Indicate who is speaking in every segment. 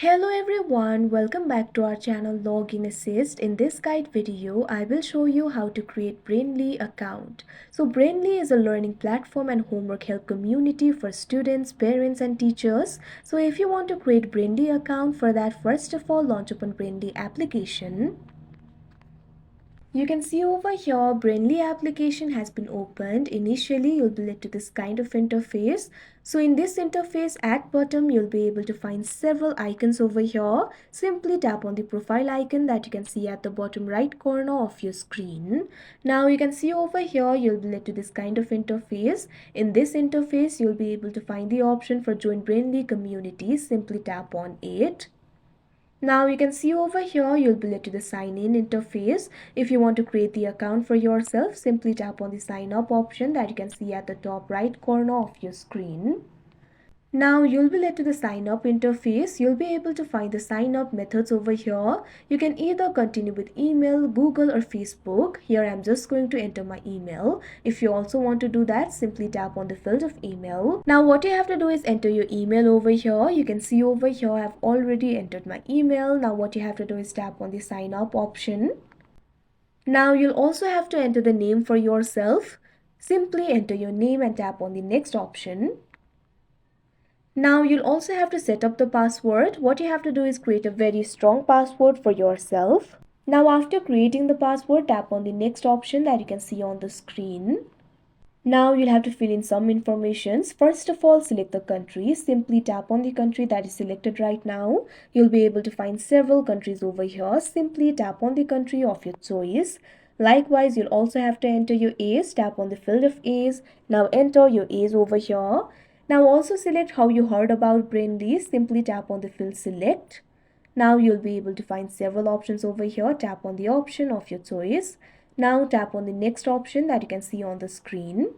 Speaker 1: Hello everyone, welcome back to our channel Login Assist. In this guide video, I will show you how to create Brainly account. So Brainly is a learning platform and homework help community for students, parents and teachers. So if you want to create Brainly account, for that first of all launch open Brainly application. You can see over here Brainly application has been opened. Initially you'll be led to this kind of interface. So in this interface at bottom you'll be able to find several icons over here. Simply tap on the profile icon that you can see at the bottom right corner of your screen. Now you can see over here you'll be led to this kind of interface. In this interface you'll be able to find the option for join Brainly community. Simply tap on it. Now you can see over here you'll be led to the sign in interface. If you want to create the account for yourself, simply tap on the sign up option that you can see at the top right corner of your screen. Now you'll be led to the sign up interface. You'll be able to find the sign up methods over here. You can either continue with email, Google or Facebook. Here I'm just going to enter my email. If you also want to do that, simply tap on the field of email. Now what you have to do is enter your email over here. You can see over here I've already entered my email. Now what you have to do is tap on the sign up option. Now you'll also have to enter the name for yourself. Simply enter your name and tap on the next option. Now you'll also have to set up the password. What you have to do is create a very strong password for yourself. Now after creating the password, tap on the next option that you can see on the screen. Now you'll have to fill in some information. First of all, select the country. Simply tap on the country that is selected right now. You'll be able to find several countries over here. Simply tap on the country of your choice. Likewise, you'll also have to enter your age. Tap on the field of age. Now enter your age over here. Now also select how you heard about Brainly. Simply tap on the field select. Now you'll be able to find several options over here. Tap on the option of your choice. Now tap on the next option that you can see on the screen.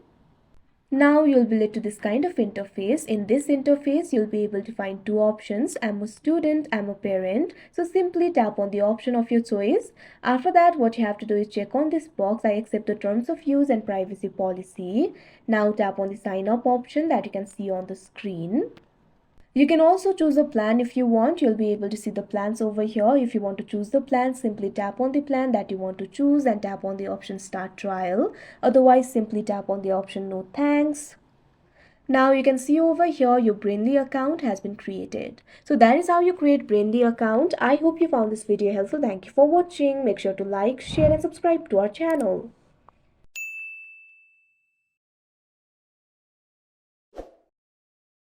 Speaker 1: Now you'll be led to this kind of interface. In this interface, you'll be able to find two options. I'm a student, I'm a parent. So simply tap on the option of your choice. After that, what you have to do is check on this box. I accept the terms of use and privacy policy. Now tap on the sign up option that you can see on the screen. You can also choose a plan if you want. You'll be able to see the plans over here. If you want to choose the plan, simply tap on the plan that you want to choose and tap on the option start trial. Otherwise, simply tap on the option no thanks. Now you can see over here your Brainly account has been created. So that is how you create Brainly account. I hope you found this video helpful. Thank you for watching. Make sure to like, share and subscribe to our channel.